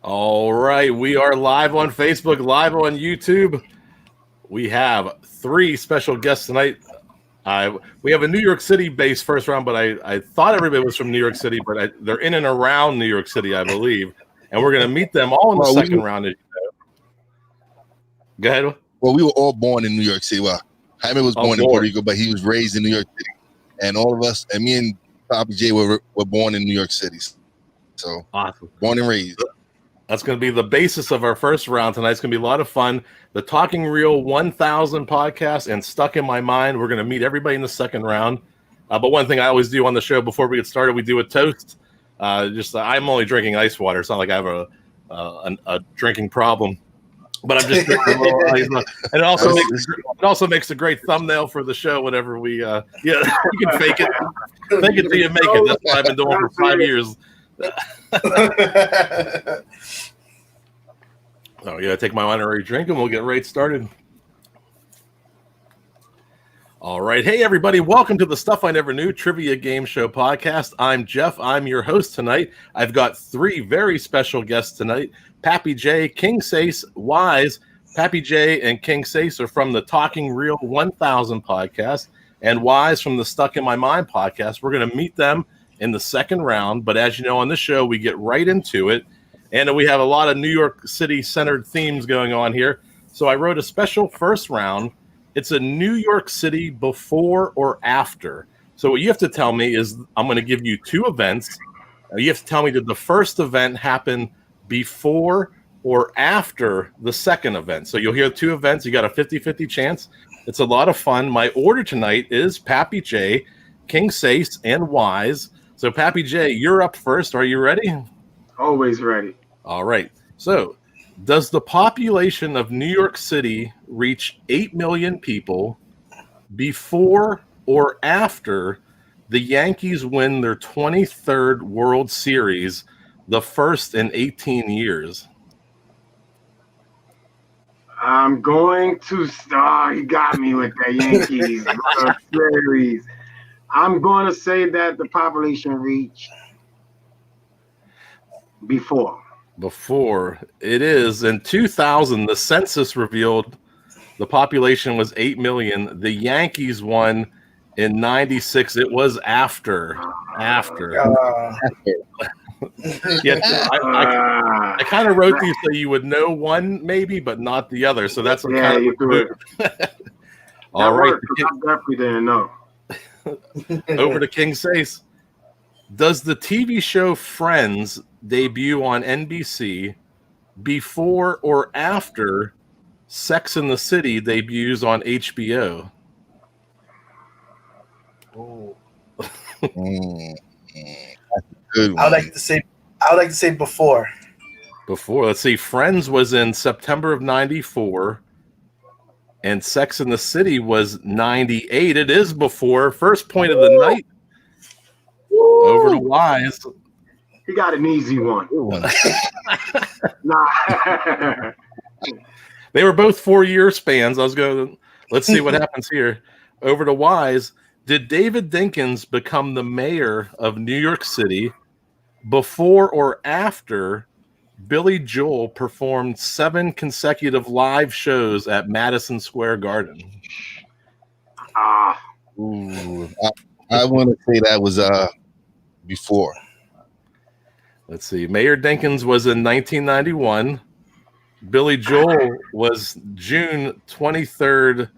All right, we are live on Facebook, live on YouTube. We have three special guests tonight. We have a New York City-based first round, but I thought everybody was from New York City, but they're in and around New York City, I believe. And we're going to meet them all in the second round. As you know. Go ahead. Well, we were all born in New York City. Well, Jaime was born in Puerto Rico, but he was raised in New York City. And all of us, and me and Papi J were born in New York City. So, awesome. Born and raised. That's going to be the basis of our first round tonight. It's going to be a lot of fun. The Talking Real 1000 podcast and Stuck in My Mind. We're going to meet everybody in the second round. But one thing I always do on the show before we get started, we do a toast. I'm only drinking ice water. It's not like I have a drinking problem. But I'm just drinking a little ice. And it also makes a great thumbnail for the show whenever we you can fake it. Fake it till you make it. That's what I've been doing for 5 years. Oh, yeah, take my honorary drink and we'll get right started. All right. Hey, everybody. Welcome to the Stuff I Never Knew Trivia Game Show podcast. I'm Jeff. I'm your host tonight. I've got three very special guests tonight. Papi J, King Sace, Wize. Papi J and King Sace are from the Talking Real 1000 podcast and Wize from the Stuck in My Mind podcast. We're going to meet them in the second round, but as you know, on this show, we get right into it, and we have a lot of New York City-centered themes going on here. So I wrote a special first round. It's a New York City before or after. So what you have to tell me is I'm going to give you two events. You have to tell me, did the first event happen before or after the second event? So you'll hear two events. You got a 50-50 chance. It's a lot of fun. My order tonight is Papi J, King Sace, and Wize. So, Papi J, you're up first. Are you ready? Always ready. All right. So, does the population of New York City reach 8 million people before or after the Yankees win their 23rd World Series, the first in 18 years? I'm going to start. You got me with that Yankees World Series. I'm going to say that the population reached before. Before. It is. In 2000, the census revealed the population was 8 million. The Yankees won in 96. It was after. Yeah, I kind of wrote these so you would know one maybe, but not the other. So that's kind of you do it. All right. I definitely didn't know. Over to King Sace. Does the TV show Friends debut on NBC before or after Sex and the City debuts on HBO? Oh. Good one. I would like to say before. Before. Let's see. Friends was in September of 94. And Sex and the City was 98. It is before. First point of the night. Woo. Over to Wize. He got an easy one. Nah. They were both 4-year spans. Let's see what happens here. Over to Wize. Did David Dinkins become the mayor of New York City before or after Billy Joel performed 7 consecutive live shows at Madison Square Garden? Ooh, I want to say that was before. Let's see. Mayor Dinkins was in 1991. Billy Joel was June 23rd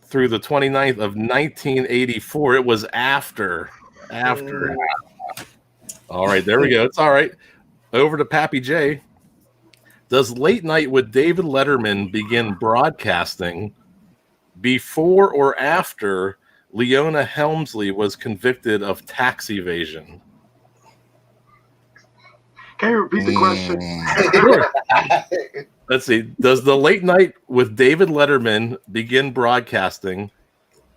through the 29th of 1984. It was after. All right, there we go. It's all right. Over to Papi J. Does Late Night with David Letterman begin broadcasting before or after Leona Helmsley was convicted of tax evasion? Can you repeat the question? Let's see. Does the Late Night with David Letterman begin broadcasting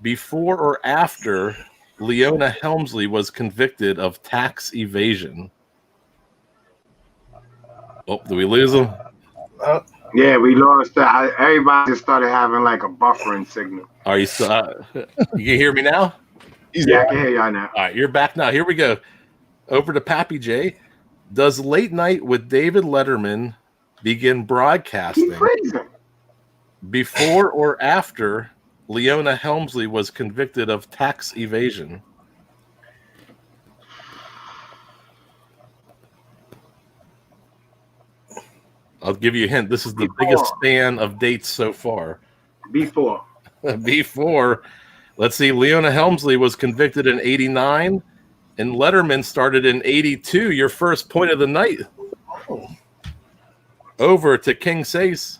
before or after Leona Helmsley was convicted of tax evasion? Oh, did we lose him? Yeah, we lost that. Everybody just started having like a buffering signal. Are you still? You can hear me now? Yeah, I can hear y'all now. All right, you're back now. Here we go. Over to Papi J. Does Late Night with David Letterman begin broadcasting before or after Leona Helmsley was convicted of tax evasion? I'll give you a hint. This is the biggest span of dates so far. Before. Before. Let's see. Leona Helmsley was convicted in 89, and Letterman started in 82. Your first point of the night. Oh. Over to King Sace.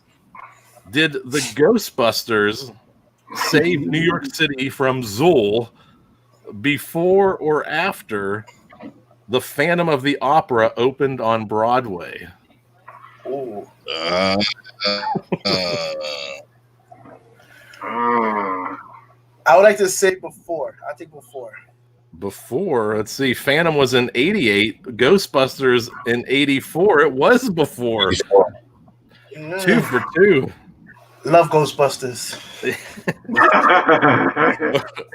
Did the Ghostbusters save New York City from Zool before or after the Phantom of the Opera opened on Broadway? Oh. I would like to say before. I think before. Before. Let's see. Phantom was in 88. Ghostbusters in 84. It was before. 2 for 2. Love Ghostbusters.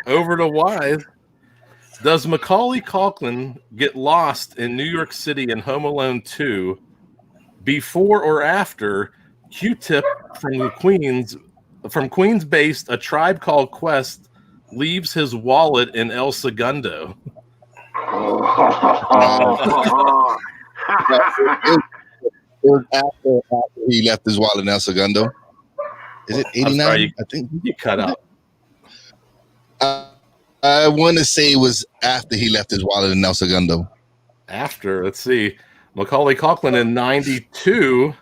Over to Wize. Does Macaulay Culkin get lost in New York City in Home Alone 2 before or after Q-Tip from Queens-based A Tribe Called Quest leaves his wallet in El Segundo? It was after he left his wallet in El Segundo. Is it 89? I think you cut out. I want to say it was after he left his wallet in El Segundo. After, let's see. Macaulay Culkin in 92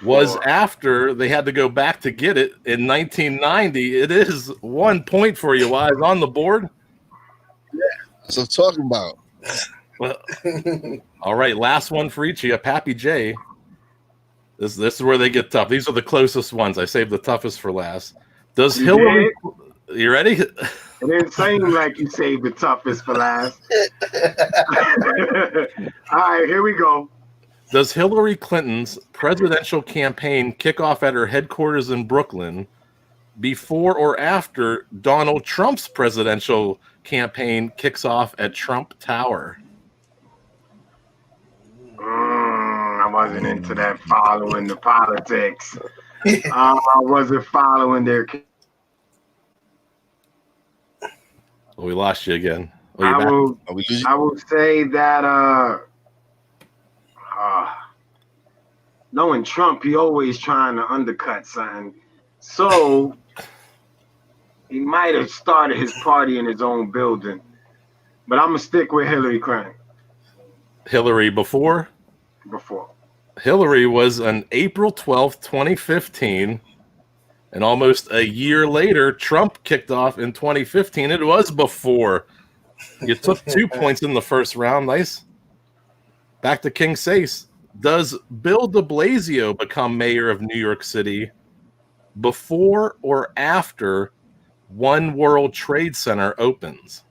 was after they had to go back to get it in 1990. It is 1 point for you, Wize, on the board. Yeah, that's what I'm talking about. Well, all right, last one for each of you. Papi J. This is where they get tough. These are the closest ones. I saved the toughest for last. Does Hillary... You ready? It didn't seem like you saved the toughest for last. All right, here we go. Does Hillary Clinton's presidential campaign kick off at her headquarters in Brooklyn before or after Donald Trump's presidential campaign kicks off at Trump Tower? I wasn't into that following the politics. I wasn't following their... We lost you again. I will say that knowing Trump, he always trying to undercut something. So he might have started his party in his own building. But I'm going to stick with Hillary Clinton. Hillary before? Before. Hillary was on April 12th, 2015. And almost a year later, Trump kicked off in 2015. It was before. You took 2 points in the first round. Nice. Back to King Sace. Does Bill de Blasio become mayor of New York City before or after One World Trade Center opens?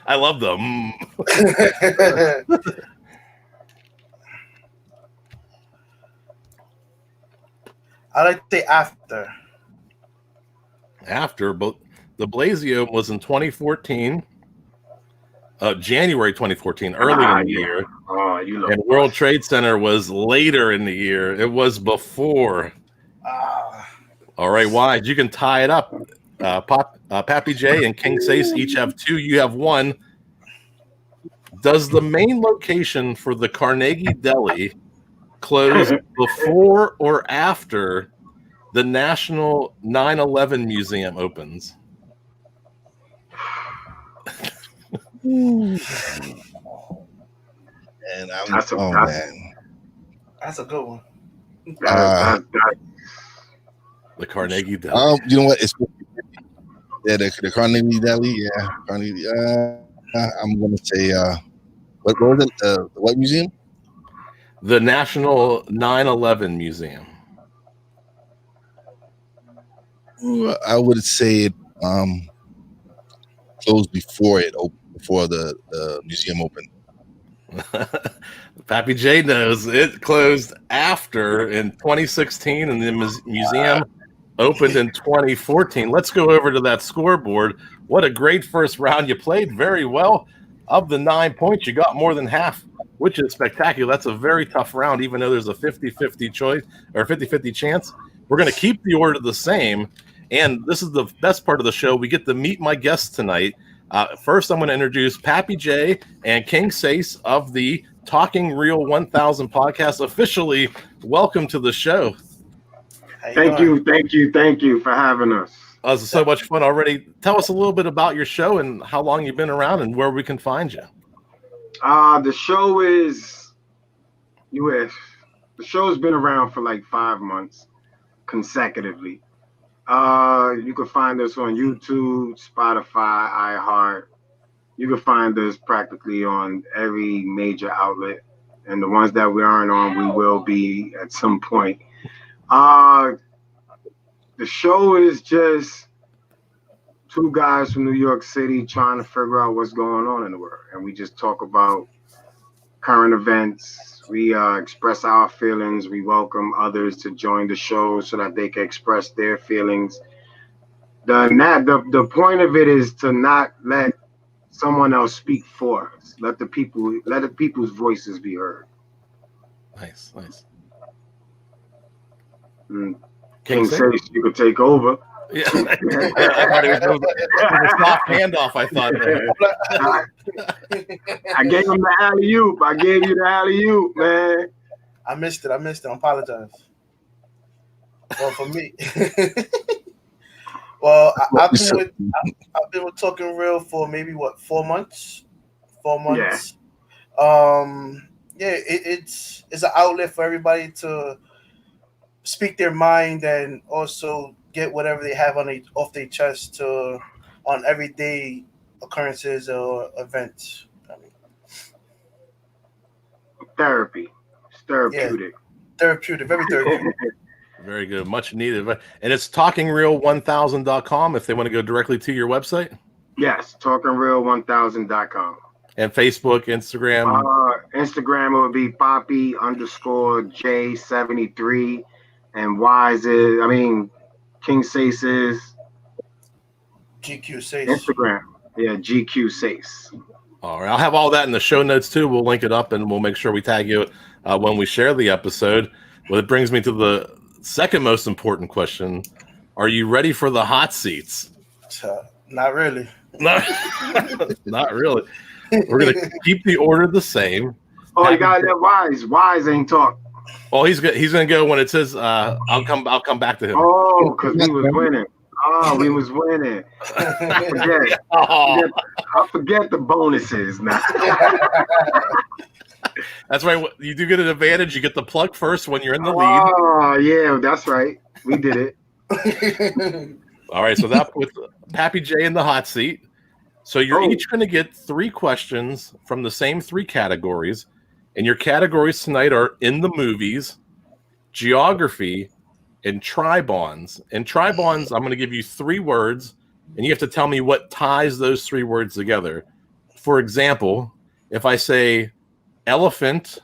I love them. I like to say after. After, but the Blasio was in 2014, January 2014, early in the year. And World Trade Center was later in the year. It was before. All right, Wize, you can tie it up. Papi J and King Sace each have 2. You have 1. Does the main location for the Carnegie Deli close before or after the National 9/11 Museum opens? That's a good one. The Carnegie Deli. You know what? It's the Carnegie Deli. Yeah, Carnegie. I'm gonna say what was it? What museum? The National 9/11 Museum. I would say it closed before the museum opened. Papi J knows it closed after in 2016, and the museum opened in 2014. Let's go over to that scoreboard. What a great first round. You played very well. Of the 9 points, you got more than half, which is spectacular. That's a very tough round, even though there's a 50-50 choice or 50-50 chance. We're going to keep the order the same. And this is the best part of the show. We get to meet my guests tonight. First, I'm going to introduce Papi J and King Sace of the Talking Real 1000 podcast. Officially, welcome to the show. Thank you for having us. This is so much fun already. Tell us a little bit about your show and how long you've been around and where we can find you. The show is the show's been around for like 5 months consecutively. You can find us on YouTube, Spotify, iHeart. You can find us practically on every major outlet, and the ones that we aren't on, we will be at some point. The show is just two guys from New York City trying to figure out what's going on in the world. And we just talk about current events. We express our feelings. We welcome others to join the show so that they can express their feelings. The point of it is to not let someone else speak for us. Let the people's voices be heard. Nice. King Sace, you could take over. Yeah, I thought it was a soft handoff. I thought I gave him the alley-oop. I gave you the alley-oop, man. I missed it. I apologize. Well, for me, well, I've been with Talking Real for maybe 4 months. 4 months. Yeah. It's an outlet for everybody to speak their mind and also get whatever they have off their chest on everyday occurrences or events. Therapy. It's therapeutic. Yeah. Therapeutic. Very therapeutic. Very good. Much needed. And it's talkingreal1000.com if they want to go directly to your website? Yes, talkingreal1000.com. And Facebook, Instagram? Instagram will be Papi _J73. And Wize King Sace is GQ Sace. Instagram. Yeah, GQ Sace. All right. I'll have all that in the show notes too. We'll link it up and we'll make sure we tag you when we share the episode. Well, it brings me to the second most important question. Are you ready for the hot seats? Not really. Not really. We're going to keep the order the same. Oh, you got that Wize. Wize ain't talk. Oh, he's gonna go when it says I'll come back to him. Oh, because we was winning. Oh, we was winning. I forget the bonuses now. That's right. You do get an advantage. You get the plug first when you're in the lead. Oh, yeah, that's right. We did it. All right, so that puts Papi J in the hot seat. So you're each going to get 3 questions from the same 3 categories. And your categories tonight are in the movies, geography, and tri-bonds. And tri-bonds, I'm going to give you 3 words, and you have to tell me what ties those 3 words together. For example, if I say elephant,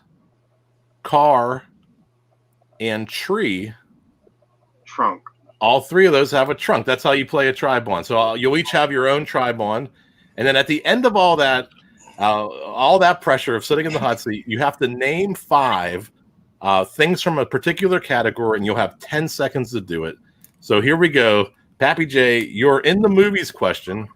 car, and tree, trunk. All 3 of those have a trunk. That's how you play a tri-bond. So you'll each have your own tri-bond. And then at the end of all that pressure of sitting in the hot seat, you have to name 5 things from a particular category, and you'll have 10 seconds to do it. So here we go. Papi J, you're in the movies question.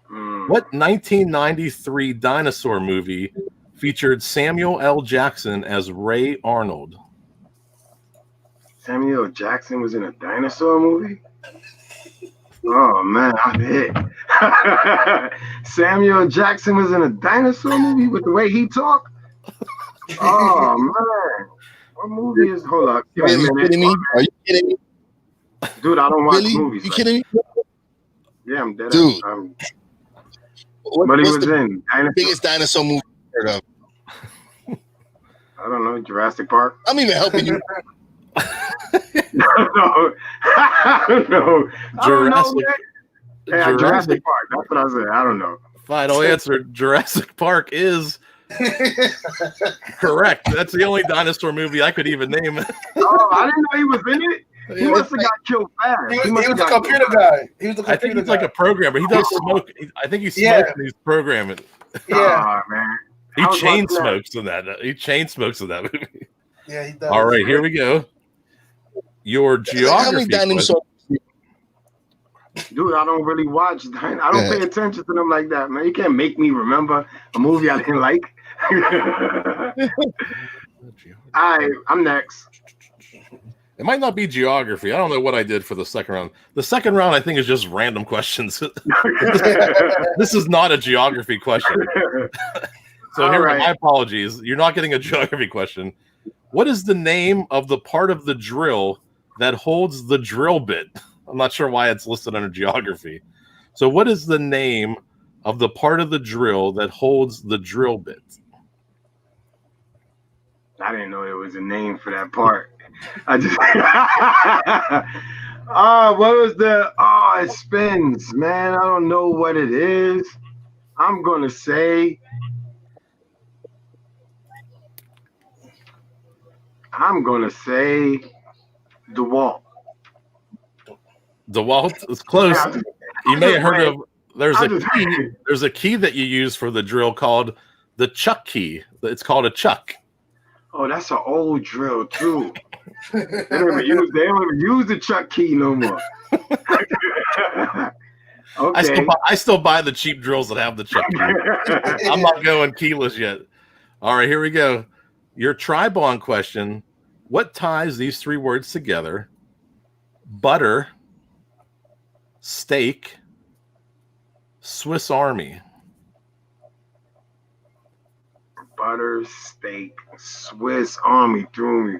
What 1993 dinosaur movie featured Samuel L. Jackson as Ray Arnold? Samuel Jackson was in a dinosaur movie? Oh, man, I'm hit. Samuel Jackson was in a dinosaur movie with the way he talked? Oh, man. What movie is... Hold up. Are you kidding me? Are you kidding me? Dude, I don't watch really? movies. You kidding me? Yeah, I'm dead. Dude. But he was in dinosaur. Biggest dinosaur movie I've heard of. I don't know, Jurassic Park. I'm even helping you. No. Jurassic Park. That's what I said. I don't know. Final answer. Jurassic Park is correct. That's the only dinosaur movie I could even name. Oh, I didn't know he was in it. He must have got killed fast. He was a computer guy. He was a computer I think he's guy. like a programmer. He does smoke. I think he smokes and he's programming. Yeah, man. He chain smokes in that. He chain smokes in that movie. Yeah, he does. All right, here we go. Your geography question. Dude, I don't really watch. I don't pay attention to them like that, man. You can't make me remember a movie I didn't like. All right, I'm next. It might not be geography. I don't know what I did for the second round. The second round, I think, is just random questions. This is not a geography question. So here, my apologies. You're not getting a geography question. What is the name of the part of the drill that holds the drill bit? I'm not sure why it's listed under geography. So what is the name of the part of the drill that holds the drill bit? I didn't know there was a name for that part. I just what was the it spins, man. I don't know what it is. I'm gonna say DeWalt. DeWalt is close. You may have heard of there's a key that you use for the drill called the chuck key. It's called a chuck. Oh, that's an old drill too. They don't even use the chuck key no more. Okay. I still buy the cheap drills that have the chuck key. I'm not going keyless yet. All right, here we go. Your tri-bond question. What ties these three words together? Butter, steak, Swiss Army. Butter, steak, Swiss Army threw me.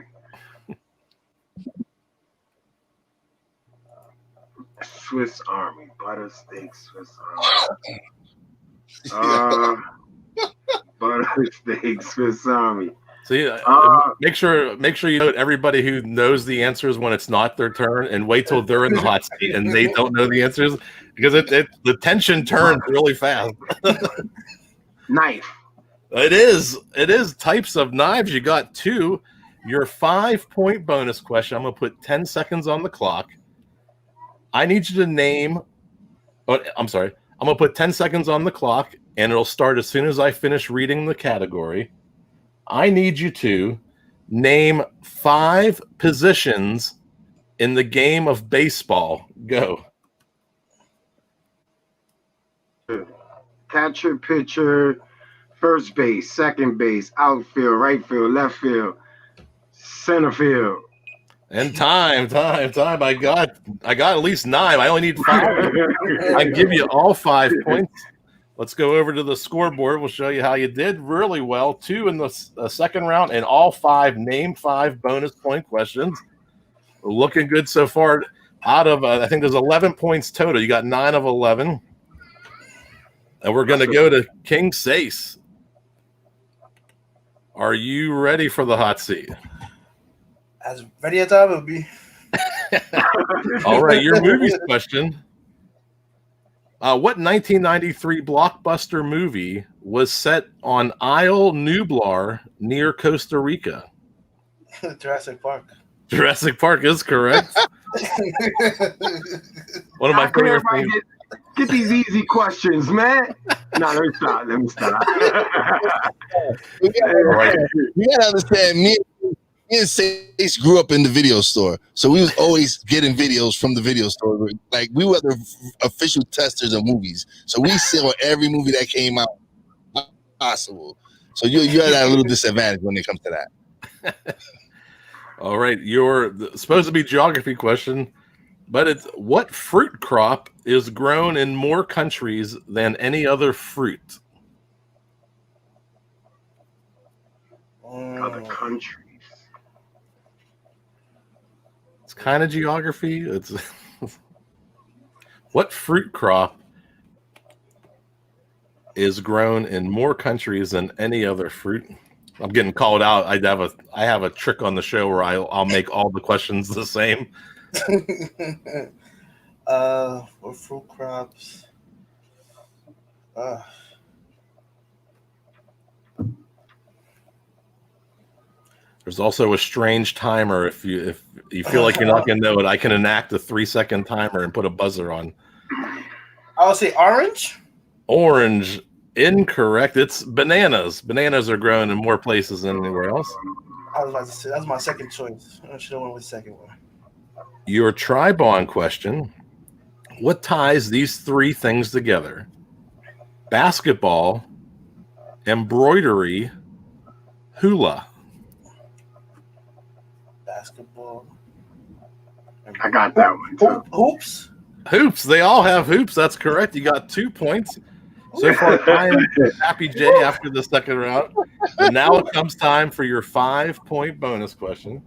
Swiss Army, butter, steak, Swiss Army. Butter, steak, Swiss Army. See, make sure you know everybody who knows the answers when it's not their turn, and wait till they're in the hot seat and they don't know the answers, because the tension turns really fast. Knife. It is types of knives. You got two. Your 5-point bonus question. I'm gonna put 10 seconds on the clock. I need you to name. Oh, I'm sorry. I'm gonna put 10 seconds on the clock, and it'll start as soon as I finish reading the category. I need you to name 5 positions in the game of baseball. Go. Catcher, pitcher, first base, second base, outfield, right field, left field, center field. And time. I got at least 9. I only need 5. I give you all 5 points. Let's go over to the scoreboard. We'll show you how you did really well. 2 in the second round, and all 5 name 5 bonus point questions. We're looking good so far. Out of I think there's 11 points total. You got 9 of 11, and we're going to go to King Sace. Are you ready for the hot seat? As ready as I will be. All right, your movies question. What 1993 blockbuster movie was set on Isle Nublar near Costa Rica? Jurassic Park. Jurassic Park is correct. One of my favorite things. Get these easy questions, man. No, let me stop. You gotta understand, me and Seis grew up in the video store, so we was always getting videos from the video store. Like, we were the official testers of movies, so we saw every movie that came out possible. So you had a little disadvantage when it comes to that. All right, you're supposed to be geography question, but it's what fruit crop is grown in more countries than any other fruit? Other countries. It's kind of geography. It's what fruit crop is grown in more countries than any other fruit? I'm getting called out. I have a trick on the show where I'll make all the questions the same. What fruit crops? There's also a strange timer. If you feel like you're not going to know it, I can enact a 3-second timer and put a buzzer on. I'll say orange. Orange, incorrect. It's bananas. Bananas are grown in more places than anywhere else. I was about to say that's my second choice. I should have went with the second one. Your Tribon question: what ties these three things together? Basketball, embroidery, hula. Basketball. I got that one too. Hoops. Hoops. They all have hoops. That's correct. You got 2 points. So far, I am Papi J after the second round. And now it comes time for your 5-point bonus question.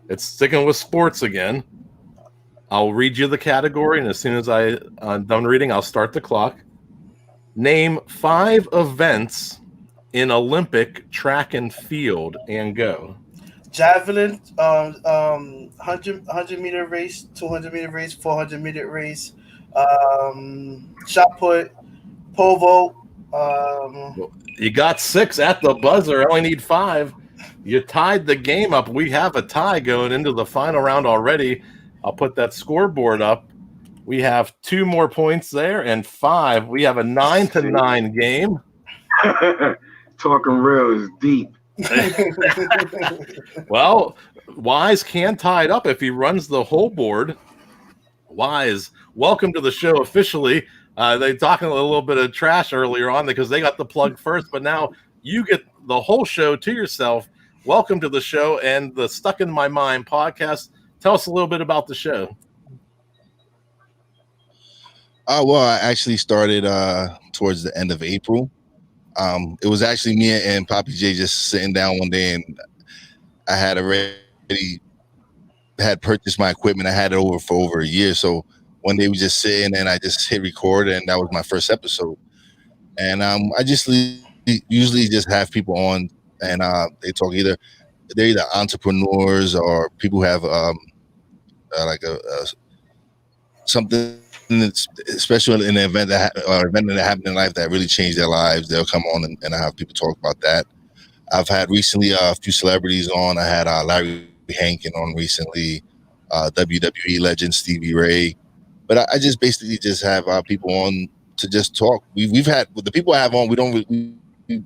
It's sticking with sports again. I'll read you the category, and as soon as I'm done reading, I'll start the clock. Name 5 events in Olympic track and field, and go. Javelin, 100-meter race, 200-meter race, 400-meter race, shot put, pole vault. You got 6 at the buzzer. I only need 5. You tied the game up. We have a tie going into the final round already. I'll put that scoreboard up. We have 2 more points there and 5. We have a 9-9 game. Talking real is deep. Well, Wize can tie it up if he runs the whole board. Wize, welcome to the show officially. They talking a little bit of trash earlier on because they got the plug first, but now you get the whole show to yourself. Welcome to the show and the Stuck in My Mind podcast. Tell us a little bit about the show. Well, I actually started towards the end of April. It was actually me and Papi J just sitting down one day, and I had purchased my equipment. I had it for over a year. So one day we just sitting and I just hit record, and that was my first episode. And I just usually just have people on, and they talk they're either entrepreneurs or people who have like a something that's special in an event that happened in life that really changed their lives. They'll come on and I have people talk about that. I've had recently a few celebrities on. I had Larry Hankin on recently, WWE legend Stevie Ray. But I just basically just have people on to just talk. We've had the people I have on.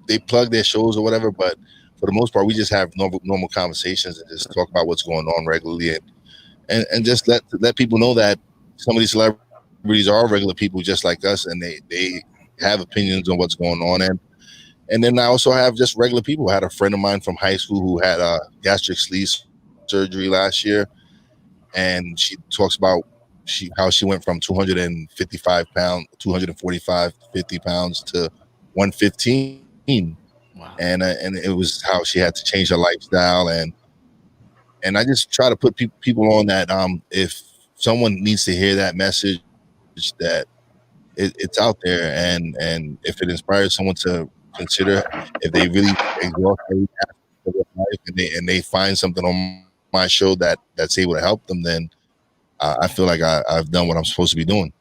They plug their shows or whatever, but for the most part, we just have normal conversations and just talk about what's going on regularly and just let people know that some of these celebrities are regular people just like us, and they have opinions on what's going on. And then I also have just regular people. I had a friend of mine from high school who had gastric sleeve surgery last year, and she talks about how she went from 245 pounds, 50 pounds to 115. Wow. And it was how she had to change her lifestyle, and I just try to put people on that if someone needs to hear that message, that it's out there, and if it inspires someone to consider, if they really exhaust every aspect of their life and they find something on my show that's able to help them, then I feel like I've done what I'm supposed to be doing.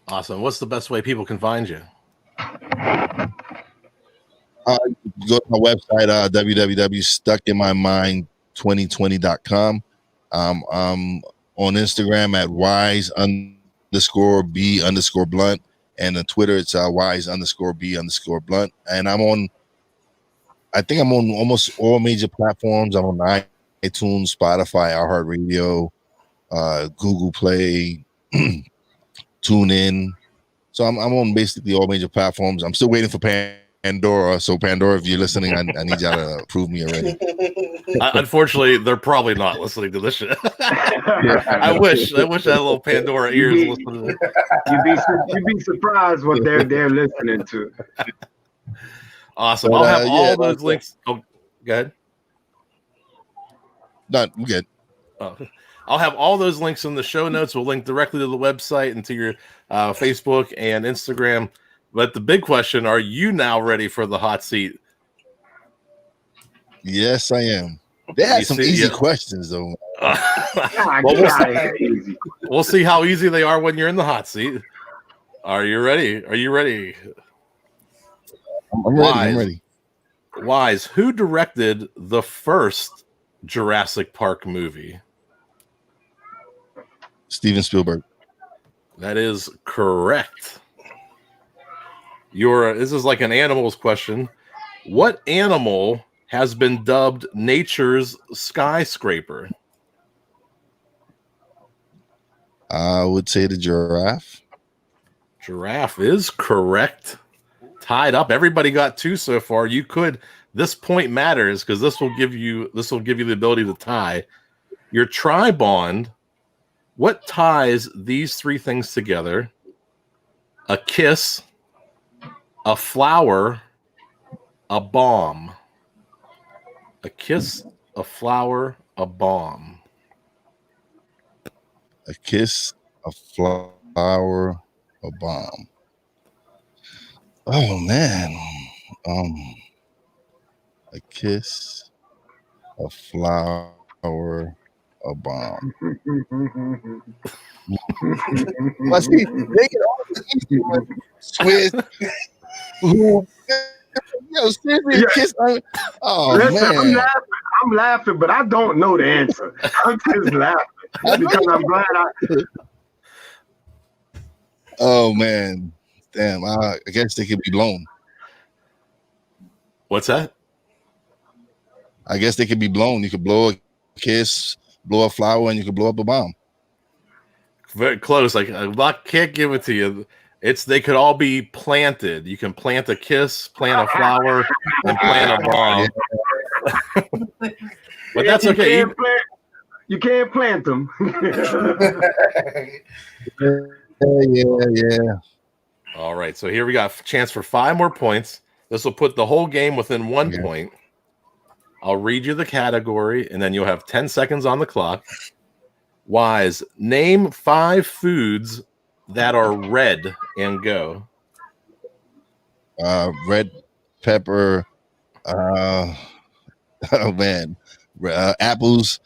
Awesome. What's the best way people can find you? Go to my website, www.stuckinmymind2020.com. I'm on Instagram at Wize_B_blunt, and on Twitter it's Wize_B_blunt. And I think I'm on almost all major platforms. I'm on iTunes, Spotify, iHeartRadio, Google Play, TuneIn. So I'm on basically all major platforms. I'm still waiting for Pandora. So Pandora, if you're listening, I need y'all to approve me already. Unfortunately, they're probably not listening to this shit. I wish I had a little Pandora ears listening to this. You'd be surprised what they're listening to. Awesome. But, I'll have all those links. Oh, go ahead. No, I'm good. Oh. I'll have all those links in the show notes. We'll link directly to the website and to your Facebook and Instagram. But the big question, are you now ready for the hot seat? Yes, I am. They had some easy questions, though. We'll see how easy they are when you're in the hot seat. Are you ready? Are you ready? I'm ready. Wize, who directed the first Jurassic Park movie? Steven Spielberg. That is correct. This is like an animals question. What animal has been dubbed nature's skyscraper? I would say the giraffe. Giraffe is correct. Tied up. Everybody got 2 so far. You could. This point matters because this will give you the ability to tie. Your tri-bond. What ties these 3 things together? A kiss, a flower, a bomb. A kiss, a flower, a bomb. A kiss, a flower, a bomb. Oh man. A kiss, a flower, a bomb. I see, they get all the easy ones. Swiss. Yo, seriously, kiss. Oh Listen, man. I'm laughing, but I don't know the answer. I'm just laughing because I'm glad Oh man. Damn, I guess they could be blown. What's that? I guess they could be blown. You could blow a kiss, blow a flower, and you could blow up a bomb. Very close. Like I can't give it to you. They could all be planted. You can plant a kiss, plant a flower, and plant a bomb. But that's okay. You can't plant them. Yeah. All right. So here we got a chance for 5 more points. This will put the whole game within 1 point. I'll read you the category, and then you'll have 10 seconds on the clock. Wize, name 5 foods that are red and go. Red pepper. Oh man, apples,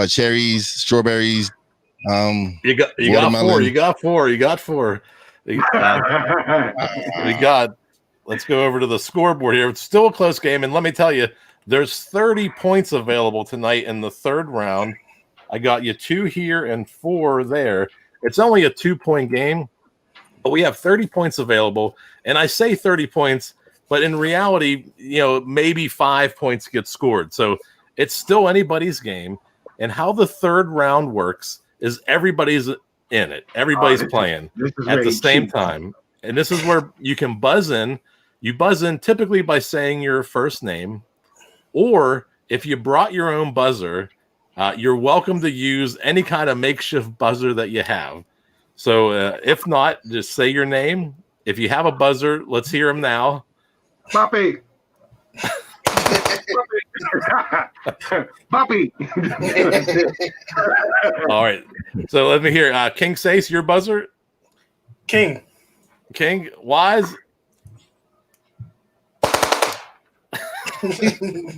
cherries, strawberries. You got 4. You got 4. You got 4. We got. Let's go over to the scoreboard here. It's still a close game, and let me tell you, there's 30 points available tonight in the 3rd round. I got you 2 here and 4 there. It's only a 2-point game, but we have 30 points available. And I say 30 points, but in reality, maybe 5 points get scored. So it's still anybody's game. And how the 3rd round works is everybody's in it. Everybody's playing at the same time. And this is where you can buzz in. You buzz in typically by saying your first name, or if you brought your own buzzer, you're welcome to use any kind of makeshift buzzer that you have. So if not, just say your name. If you have a buzzer, let's hear him now. Papi. Papi. All right. So let me hear. King Sace, your buzzer? King. Wize?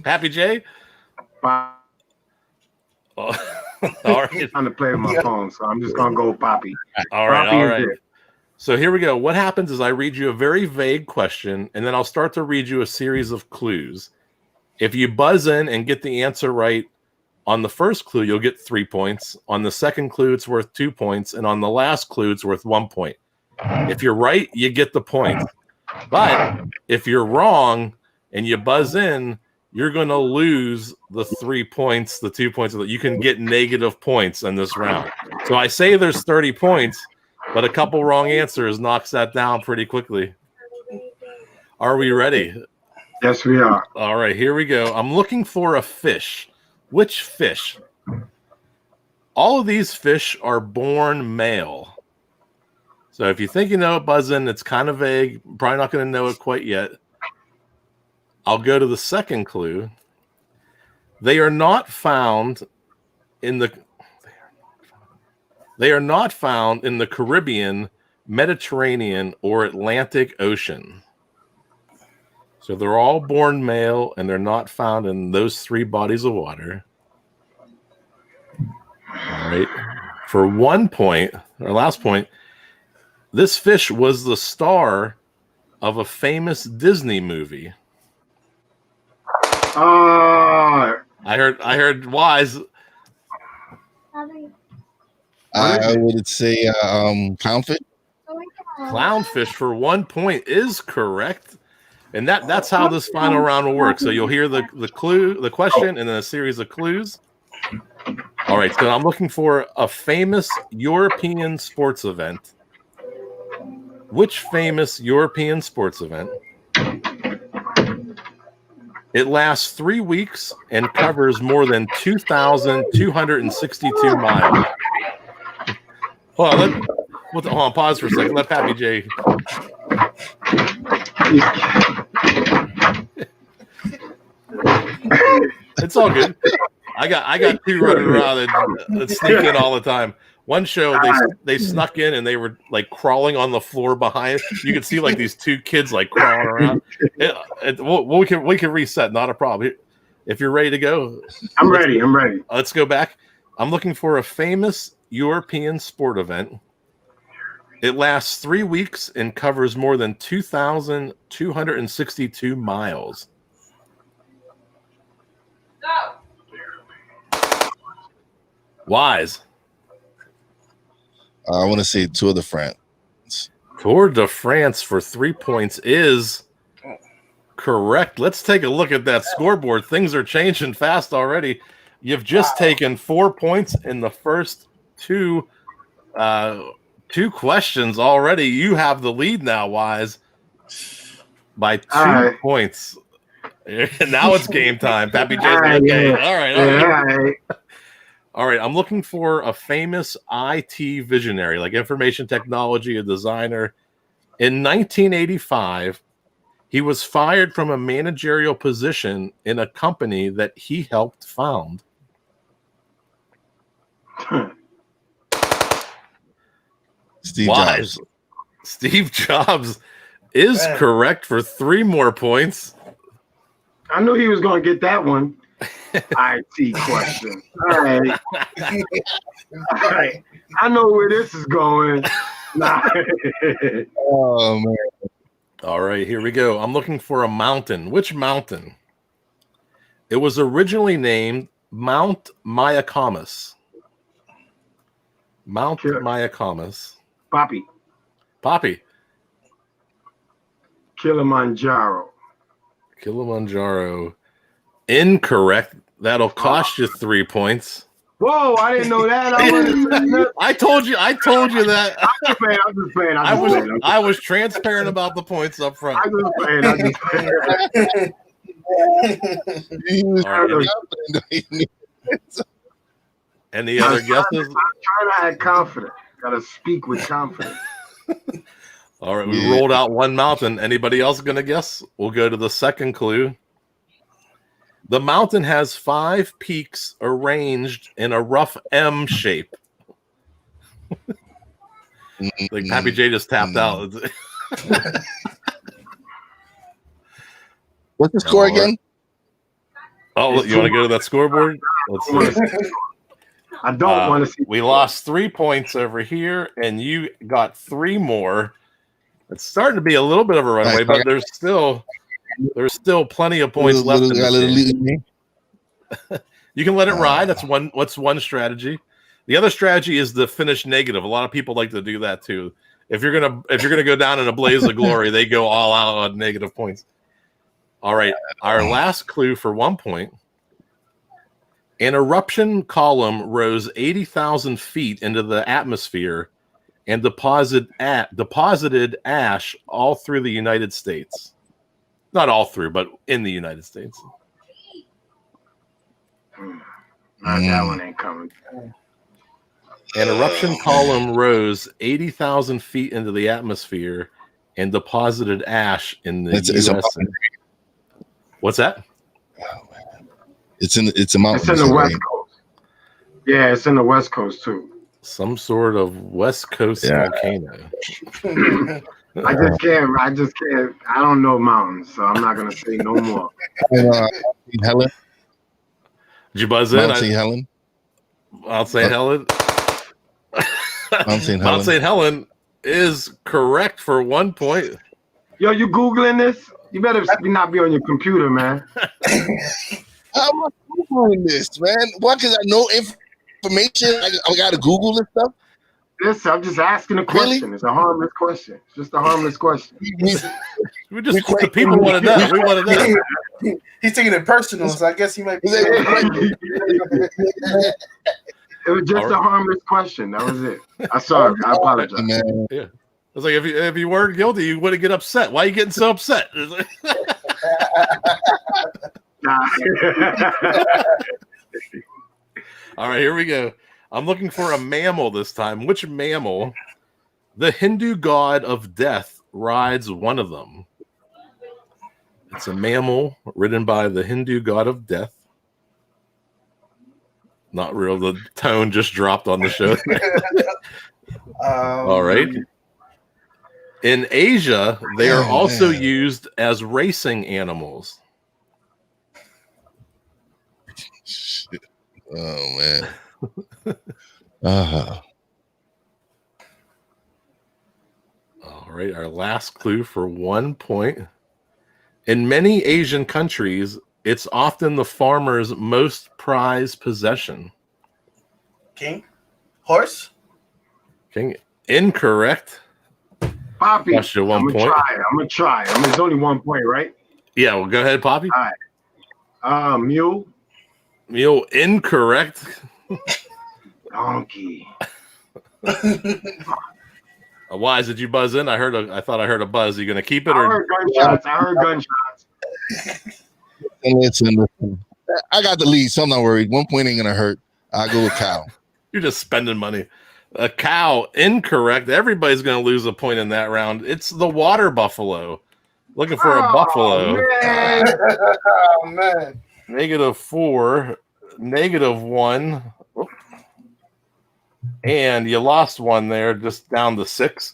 Papi J? Oh. All right. I'm trying to play with my phone, so I'm just going to go Papi. All right. So here we go. What happens is I read you a very vague question, and then I'll start to read you a series of clues. If you buzz in and get the answer right on the first clue, you'll get 3 points. On the second clue, it's worth 2 points. And on the last clue, it's worth 1 point. If you're right, you get the point. But if you're wrong and you buzz in, you're going to lose the 3 points, the 2 points. You can get negative points in this round. So I say there's 30 points, but a couple wrong answers knocks that down pretty quickly. Are we ready? Yes, we are. All right, here we go. I'm looking for a fish. Which fish? All of these fish are born male. So if you think you know it, buzz in. It's kind of vague. Probably not going to know it quite yet. I'll go to the second clue. They are not found in the Caribbean, Mediterranean, or Atlantic Ocean. So they're all born male, and they're not found in those 3 bodies of water. All right. For 1 point, our last point, this fish was the star of a famous Disney movie. Oh, I heard Wize. I would say clownfish. Clownfish for 1 point is correct. And that's how this final round will work. So you'll hear the question, and then a series of clues. All right, so I'm looking for a famous European sports event. Which famous European sports event? It lasts 3 weeks and covers more than 2,262 miles. Hold on, pause for a second. Let Papi J. It's all good. I got two running around that sneak in all the time. One show they snuck in and they were like crawling on the floor behind. You could see like these two kids like crawling around. We can reset, not a problem. If you're ready to go, I'm ready. Let's go back. I'm looking for a famous European sport event. It lasts 3 weeks and covers more than 2,262 miles. Wize. I want to say Tour de France. Tour de France for 3 points is correct. Let's take a look at that scoreboard. Things are changing fast already. You've just taken 4 points in the first two questions already. You have the lead now, Wize, by 2 points. Now it's game time. Papi J's okay. All right. All right, I'm looking for a famous IT visionary, like information technology, a designer. In 1985, he was fired from a managerial position in a company that he helped found. Steve Jobs. Steve Jobs is correct for 3 more points. I knew he was going to get that one. IT question. All right. I know where this is going. Oh man. All right, here we go. I'm looking for a mountain. Which mountain? It was originally named Mount Mayacamas. Mount Mayacamas. Papi. Kilimanjaro. Incorrect. That'll cost you 3 points. Whoa, I didn't know that. I told you that. I'm just playing. I was transparent about the points up front. I'm just playing. Any other guesses? I'm trying to add confidence. Gotta speak with confidence. All right, we rolled out one mountain. Anybody else gonna guess? We'll go to the second clue. The mountain has 5 peaks arranged in a rough M shape. Like Papi J just tapped out. What's the score again? Oh, you want to go to that scoreboard? Let's see. I don't want to see. We lost 3 points over here, and you got 3 more. It's starting to be a little bit of a runaway, but there's still plenty of points left in this game. You can let it ride. That's one strategy. The other strategy is the finish negative. A lot of people like to do that too. If you're gonna go down in a blaze of glory, they go all out on negative points. All right, our last clue for 1 point. An eruption column rose 80,000 feet into the atmosphere and deposited ash all through the United States. Not all through, but in the United States. That one ain't coming. An eruption column rose 80,000 feet into the atmosphere and deposited ash in the U.S. What's that? Oh, man. It's a mountain. It's in the West Coast. Yeah, it's in the West Coast too. Some sort of West Coast volcano. I just can't. I don't know mountains, so I'm not gonna say no more. Helen. Did you buzz in? Mount St. Helen. Mount St. Helen. Mount St. Helen. Mount St. Helen is correct for 1 point. Yo, you Googling this? You better not be on your computer, man. How am I Googling this, man? Why? Because I know information. I got to Google this stuff. Listen, I'm just asking a question. Really? It's a harmless question. It's just a harmless question. The people want to know. We want to know. He's taking it personal, so I guess he might be. It was just a harmless question. That was it. I'm sorry. I apologize. Man. Yeah. It's like if you weren't guilty, you wouldn't get upset. Why are you getting so upset? All right, here we go. I'm looking for a mammal this time. Which mammal? The Hindu god of death rides one of them. It's a mammal ridden by the Hindu god of death. Not real. The tone just dropped on the show. All right. In Asia, they are also used as racing animals. Shit. Oh, man. Uh-huh. All right, our last clue for 1 point. In many Asian countries, it's often the farmer's most prized possession. King? Horse? King? Incorrect. Papi, Cost you 1 point. I'm gonna try. It's only 1 point, right? Yeah, well, go ahead, Papi. All right. Mule. Mule, incorrect. Donkey. Wize, did you buzz in? I thought I heard a buzz. Are you gonna keep it I or? heard gunshots. Listen. I got the lead, so I'm not worried. 1 point ain't gonna hurt. I'll go with cow. You're just spending money. A cow, incorrect. Everybody's gonna lose a point in that round. It's the water buffalo. Looking for a buffalo. Man. Oh, man. -4, -1. And you lost one there, just down to 6.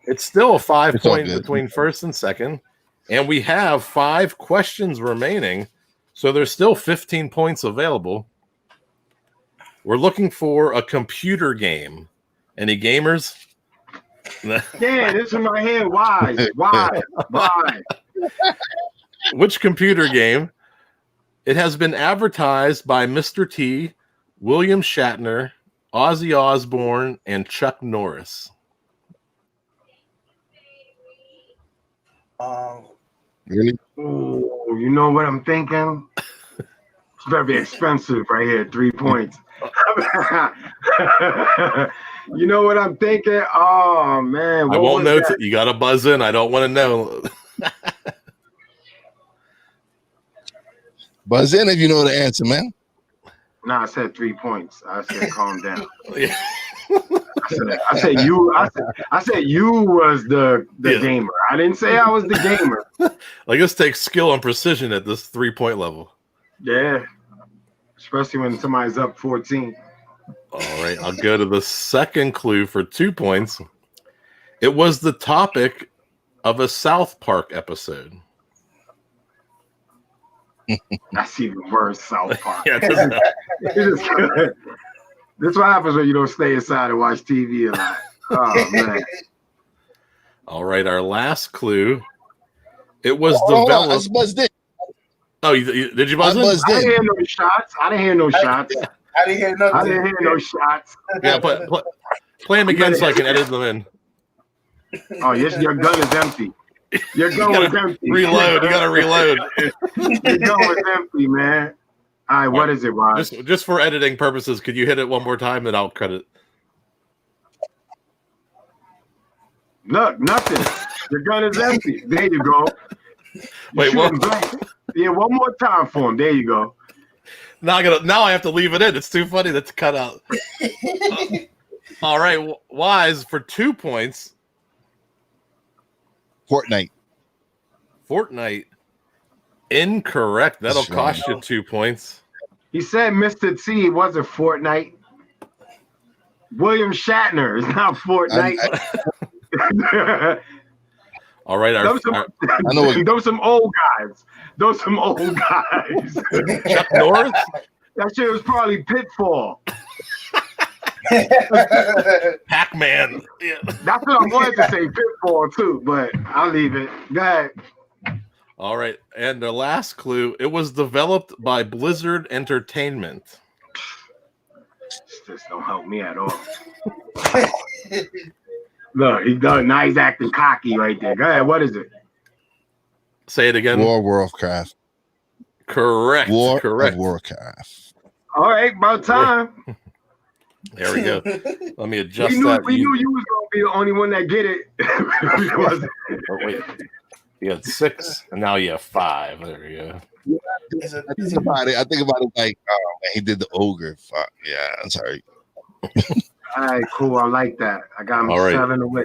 It's still a 5 point between first and second. And we have 5 questions remaining. So there's still 15 points available. We're looking for a computer game. Any gamers? Yeah, this is my head. Why? Which computer game? It has been advertised by Mr. T, William Shatner, Ozzy Osbourne, and Chuck Norris. Really? Oh, you know what I'm thinking? It's better be expensive right here. 3 points. You know what I'm thinking? Oh man, I won't know. You got to buzz in. I don't want to know. Buzz in if you know the answer, man. No, I said 3 points. I said calm down. Yeah. I said you. I said you was the gamer. I didn't say I was the gamer. Like this takes skill and precision at this 3-point level. Yeah, especially when somebody's up 14. All right, I'll go to the second clue for 2 points. It was the topic of a South Park episode. That's even worse, South Park. Yeah, This is what happens when you don't stay inside and watch TV a lot. Oh man. All right, our last clue. It was developed. I buzzed in. Oh, did you buzz in? Buzzed in. I didn't hear no shots. I didn't hear no shots. I didn't hear nothing. I didn't hear no shots. Yeah, play them again so I can edit them in. Oh, yes, your gun is empty. Your gun was empty. Reload. You got to reload. Your gun was empty, man. All right, what is it, Ron? Just for editing purposes, could you hit it one more time and I'll cut it? Look, nothing. Your gun is empty. There you go. Wait, what? Yeah, one more time for him. There you go. Now I have to leave it in. It's too funny to cut out. All right, Wize for 2 points. Fortnite. Incorrect. That'll cost you 2 points. He said Mr. T wasn't Fortnite. William Shatner is not Fortnite. All right. Those some old guys. Chuck Norris? That shit was probably Pitfall. Pac-Man. Yeah. That's what I wanted to say, Pitfall too, but I'll leave it. Go ahead. All right, and the last clue: it was developed by Blizzard Entertainment. This don't help me at all. Look, he does. Now he's acting cocky right there. Go ahead. What is it? Say it again. War of Warcraft. Correct. War Correct. of Warcraft. All right, about time. There we go. Let me adjust We that. knew you was gonna be the only one that get it. Oh, wait. You had 6, and now you have 5. There we go. I think about it like, oh man, he did the ogre. Fuck. Yeah, I'm sorry. All right, cool. I like that. I got him All right. 7 away.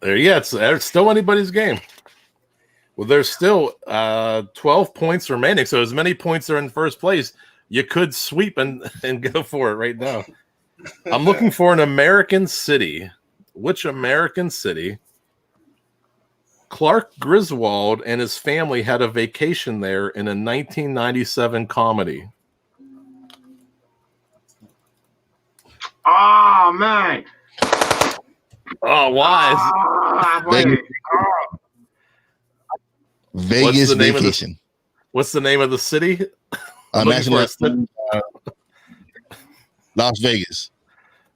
There, yeah, it's still anybody's game. Well, there's still 12 points remaining, so as many points are in first place, you could sweep and go for it right now. I'm looking for an American city. Which American city? Clark Griswold and his family had a vacation there in a 1997 comedy. Oh man. Oh, Wize. Vegas vacation. What's the name of the city? Las Vegas.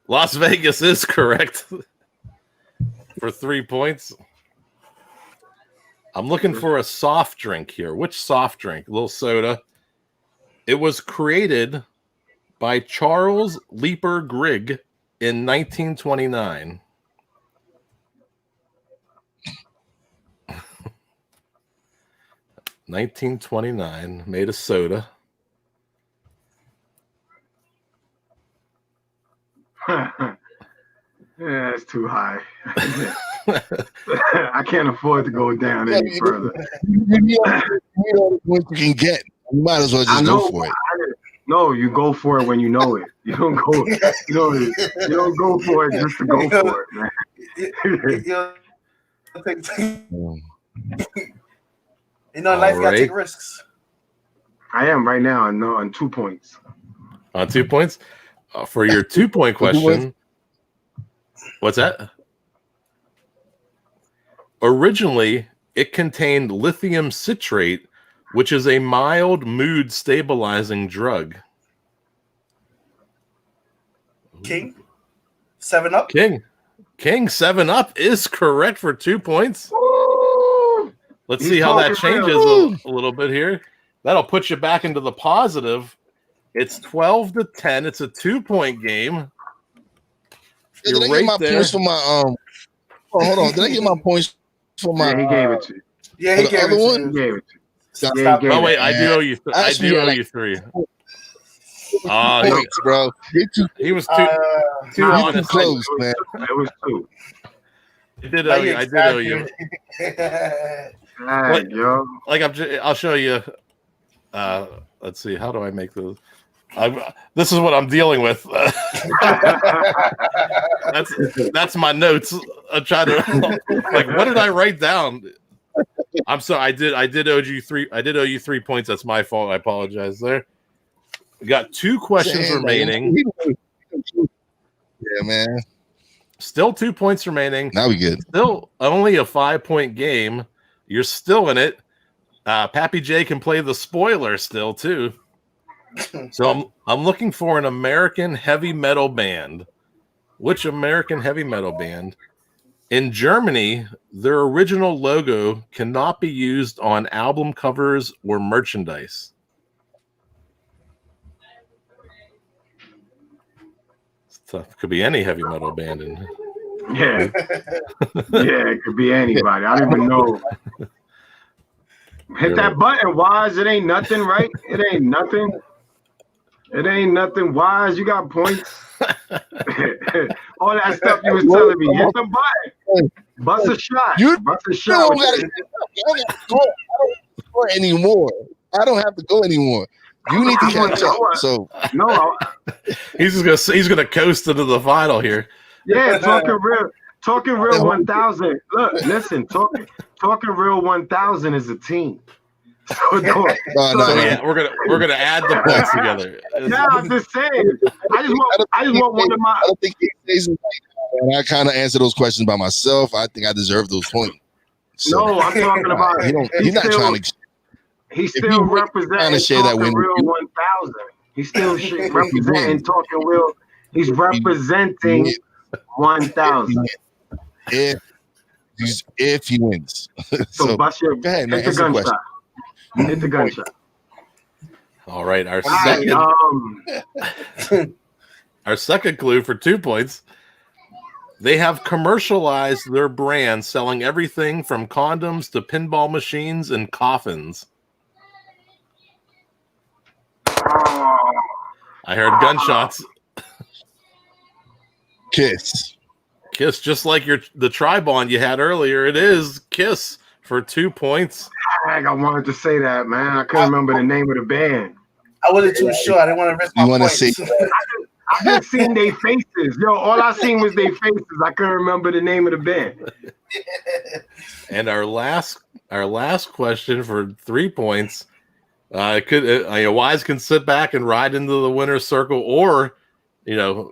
Las Vegas is correct for 3 points. I'm looking for a soft drink here. Which soft drink? A little soda. It was created by Charles Leaper Grigg in 1929. Made a soda. Yeah, it's too high. I can't afford to go down any further. You need all the points you can get. You might as well just go for it. No, you go for it when you know it. You don't go. You don't go for it just to go for it, man. Life you gotta take risks. I am right now. I know on 2 points. On 2 points? For your 2-point question, what's that? Originally, it contained lithium citrate, which is a mild mood stabilizing drug. King? 7-Up? King 7-Up is correct for 2 points. Let's see how that changes a little bit here. That'll put you back into the positive. It's 12-10. It's a 2-point game. Did I get my points for my hold on. Did I get my points for my? Yeah, he gave it to you. Yeah, he gave it to you. He gave it to you. Stop. Oh wait, I do owe you. I do owe you 3. Points, bro. He was too honest. Close, man. It was 2. I did owe you. All right, yo. Like I'll show you. Let's see. How do I make those? This is what I'm dealing with. That's my notes. I'm trying to like. What did I write down? I'm sorry. I did owe you 3. I did owe you 3 points. That's my fault. I apologize. There. We got 2 questions remaining. Yeah, man. Still 2 points remaining. Now we good. Still only a 5-point game. You're still in it. Papi J can play the spoiler still too. So I'm looking for an American heavy metal band. Which American heavy metal band? In Germany, their original logo cannot be used on album covers or merchandise. It's tough. Could be any heavy metal band in. Yeah. Yeah, it could be anybody. I don't even know. Hit that button, Wize. It ain't nothing, right? It ain't nothing. It ain't nothing. Wize, you got points. All that stuff you was telling me. Hit the button. Bust a shot. Bust a shot. I don't go anymore. I don't have to go anymore. You need to catch up. So no, he's gonna coast into the final here. Yeah, talking real 1000. Look, listen, talking real 1000 is a team. No. Yeah, we're gonna add the points together. Now I'm just saying. I just want one of my. I don't think he says it like that, and I kind of answer those questions by myself. I think I deserve those points. So, No, I'm talking about. He's not trying to. He's still representing share that Talking win. Real 1000. He's still representing Talking Real. He's representing 1000. If he wins. So bust your go ahead, man. hit the gunshot. Hit the gunshot. All right, our second clue for 2 points. They have commercialized their brand, selling everything from condoms to pinball machines and coffins. I heard gunshots. Kiss, just like the Tri-Bond you had earlier. It is Kiss for 2 points. I wanted to say that, man. I couldn't remember the name of the band. I wasn't too sure. I didn't want to risk my points. Say? I just seen their faces. Yo, all I seen was their faces. I couldn't remember the name of the band. And our last question for 3 points. Wize can sit back and ride into the winner's circle, or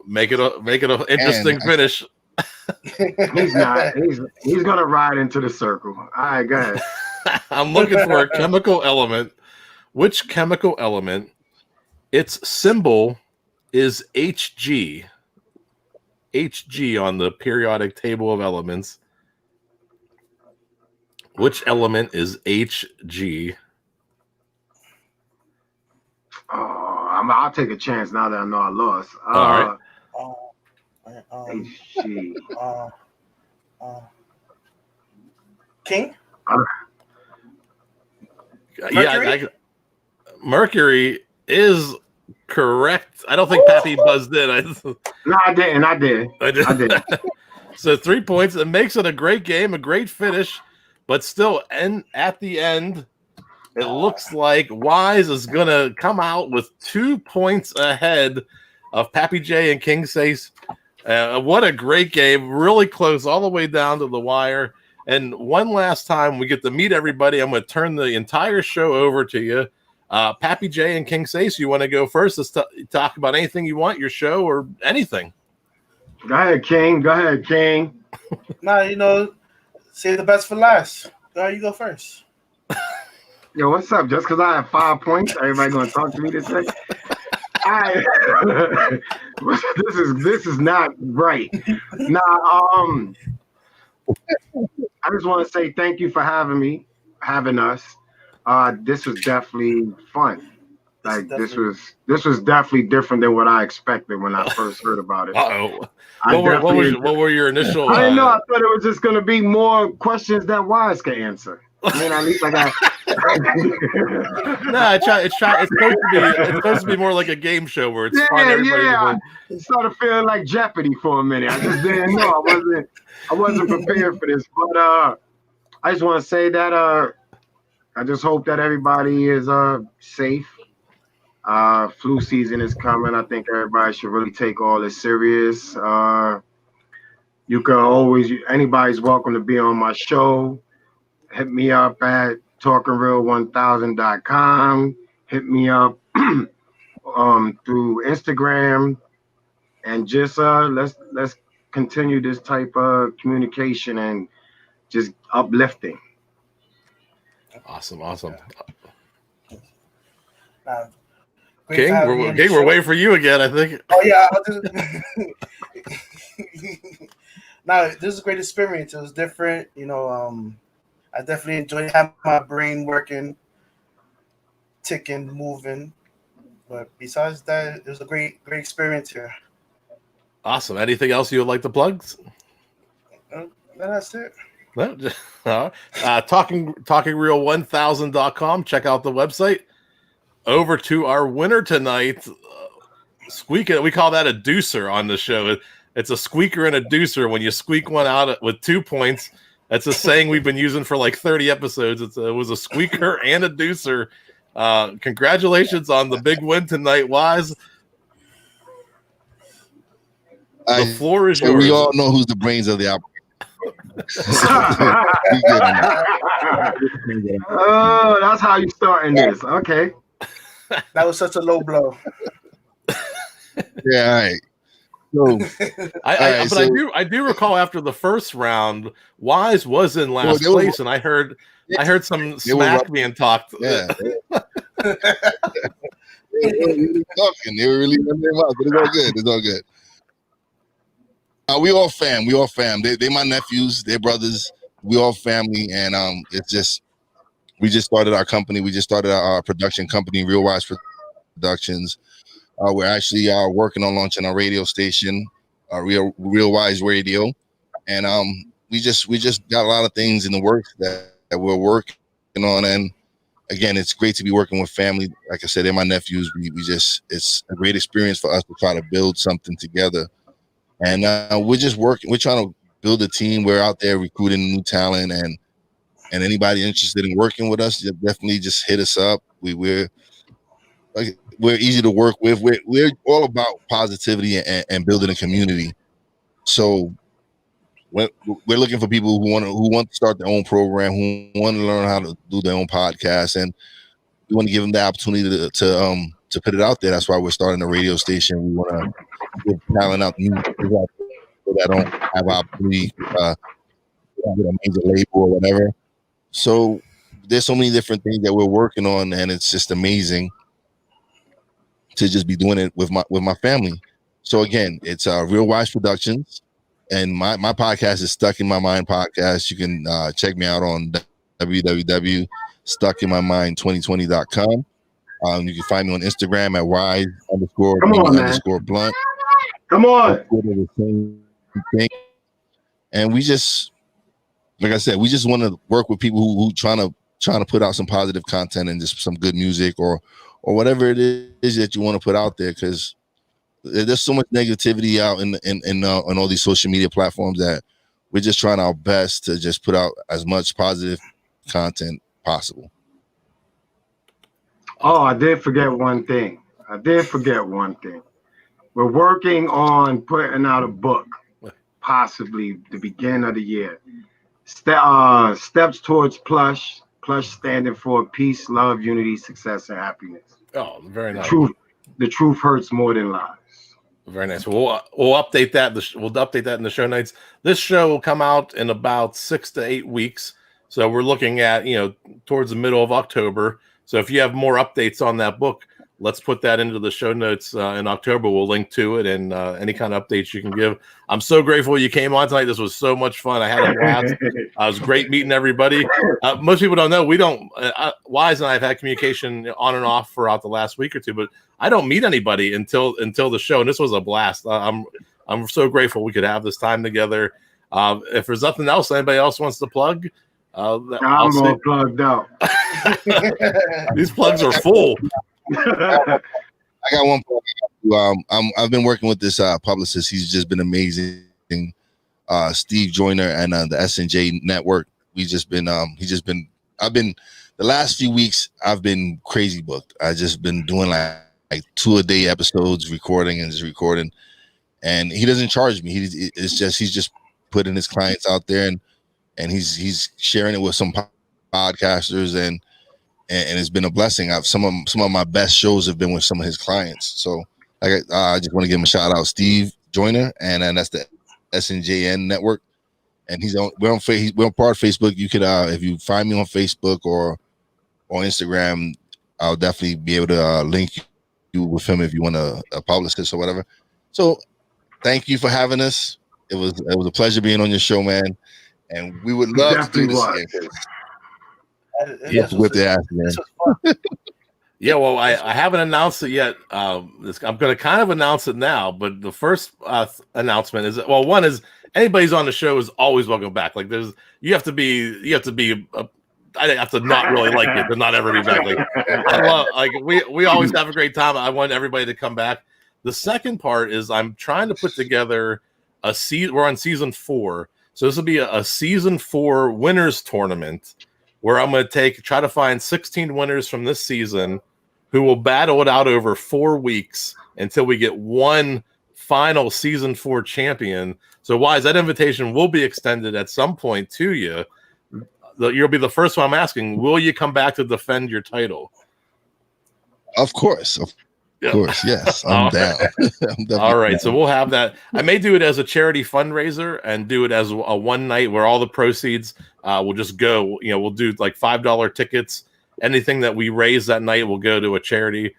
make it an interesting finish. He's not. He's gonna ride into the circle. All right, go ahead. I'm looking for a chemical element. Which chemical element? Its symbol is Hg. Hg on the periodic table of elements. Which element is Hg? I'll take a chance now that I know I lost. All right. HG. King? Yeah, Mercury is correct. I don't think Papi buzzed in. No, I didn't. I did. So 3 points. It makes it a great game, a great finish, but still, at the end, it looks like Wize is going to come out with 2 points ahead of Papi J and King Sace. What a great game. Really close all the way down to the wire. And one last time we get to meet everybody, I'm going to turn the entire show over to you. Papi J and King Sace, you want to go first? Let's talk about anything you want, your show or anything. Go ahead, King. Nah, save the best for last. You go first. Yo, what's up? Just because I have 5 points, everybody gonna talk to me this way? This is not right. I just want to say thank you for having us. This was definitely fun. This was definitely different than what I expected when I first heard about it. What were your initial? I didn't know. I thought it was just gonna be more questions that Wize could answer. I mean, at least I got. No, it's supposed to be more like a game show where it's fun. Yeah. I started feeling like Jeopardy for a minute. I just didn't know. I wasn't prepared for this. But I just want to say that I just hope that everybody is safe. Flu season is coming. I think everybody should really take all this serious. You can always, anybody's welcome to be on my show. Hit me up at talkingreal1000.com. Hit me up through Instagram, and just let's continue this type of communication and just uplifting. Awesome. King, we're waiting for you again, I think. Oh yeah. This is a great experience. It was different, I definitely enjoyed having my brain working, ticking, moving. But besides that, it was a great experience here. Awesome. Anything else you would like to plug? That's it. TalkingReal1000.com. Check out the website. Over to our winner tonight. Squeaking. We call that a deucer on the show. It's a squeaker and a deucer when you squeak one out with 2 points. That's a saying we've been using for like 30 episodes. It was a squeaker and a deucer. Congratulations on the big win tonight, Wize. The floor is yours. We all know who's the brains of the operation. Oh, that's how you starting this. Okay. That was such a low blow. Yeah, all right. So, I do recall after the first round, Wize was in last place, and I heard some smack being talked. Yeah. They were really running their mouth, but it's all good. It's all good. We all fam. We all fam. They my nephews. They're brothers. We all family, and it's just we just started our company. We just started our production company, Real Wize Productions. We're actually working on launching our radio station, Real Wize Radio, and we just got a lot of things in the works that we're working on. And again, it's great to be working with family. Like I said, they're my nephews. We just it's a great experience for us to try to build something together. And we're just working. We're trying to build a team. We're out there recruiting new talent, and anybody interested in working with us, definitely just hit us up. We're easy to work with. We're all about positivity and building a community. So we're looking for people who want to start their own program, who want to learn how to do their own podcast, and we want to give them the opportunity to put it out there. That's why we're starting a radio station. We want to give talent out new people that don't have opportunity with a major label or whatever. So there's so many different things that we're working on, and it's just amazing to just be doing it with my family. So again, it's Real Wize Productions, and my podcast is Stuck in My Mind podcast. You can check me out on www.stuckinmymind2020.com. You can find me on Instagram at Wize__blunt. Come on. The same thing. And we just, like I said, we just want to work with people who trying to put out some positive content and just some good music or whatever it is that you want to put out there, because there's so much negativity out in on all these social media platforms that we're just trying our best to just put out as much positive content possible. Oh, I did forget one thing. We're working on putting out a book, possibly the beginning of the year. Steps towards Plush standing for peace, love, unity, success, and happiness. Oh, very nice. The truth hurts more than lies. Very nice. We'll update that. We'll update that in the show notes. This show will come out in about 6 to 8 weeks. So we're looking at, towards the middle of October. So if you have more updates on that book, let's put that into the show notes in October. We'll link to it and any kind of updates you can give. I'm so grateful you came on tonight. This was so much fun. I had a blast. It was great meeting everybody. Most people don't know, we don't, Wize and I have had communication on and off throughout the last week or two, but I don't meet anybody until the show. And this was a blast. I'm so grateful we could have this time together. If there's nothing else, anybody else wants to plug? I'm all plugged out. These plugs are full. I got one plug. I've been working with this publicist. He's just been amazing. Steve Joyner and the S&J Network. The last few weeks I've been crazy booked. I just been doing like 2-a-day episodes, recording, and he doesn't charge me. He's just putting his clients out there and he's sharing it with some podcasters and it's been a blessing. Some of my best shows have been with some of his clients. So I just want to give him a shout out, Steve Joyner, and that's the SNJN Network. And we're on part of Facebook. You could if you find me on Facebook or on Instagram, I'll definitely be able to link you with him if you want a publicist or whatever. So thank you for having us. It was a pleasure being on your show, man. And we would love to do this again. Yes, with the ass, man. Yeah, well, I haven't announced it yet. I'm going to kind of announce it now, but the first announcement is one is anybody's on the show is always welcome back. Like you have to be I have to not really like it, but not ever be back. We always have a great time. I want everybody to come back. The second part is I'm trying to put together we're on season 4. So this will be a season 4 winners tournament where I'm going to try to find 16 winners from this season who will battle it out over 4 weeks until we get one final season 4 champion. So Wize, that invitation will be extended at some point to you. you'll be the first one I'm asking. Will you come back to defend your title? Of course. Of course, yes. I'm down. All right, so we'll have that. I may do it as a charity fundraiser and do it as a one night where all the proceeds will just go. We'll do like $5 tickets. Anything that we raise that night will go to a charity.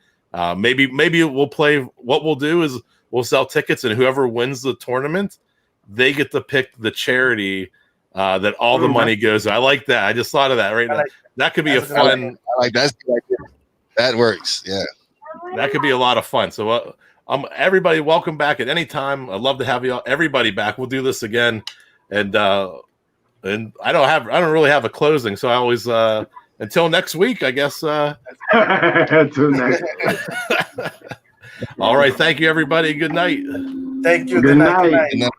Maybe we'll play. What we'll do is we'll sell tickets, and whoever wins the tournament, they get to pick the charity that all the money goes to. I like that. I just thought of that right now. That could be a fun. I like that. That works. Yeah. That could be a lot of fun. So, everybody, welcome back at any time. I'd love to have everybody back. We'll do this again, and I don't really have a closing, so I always until next week, I guess. Until next. All right, thank you, everybody. Good night. Thank you. Good night.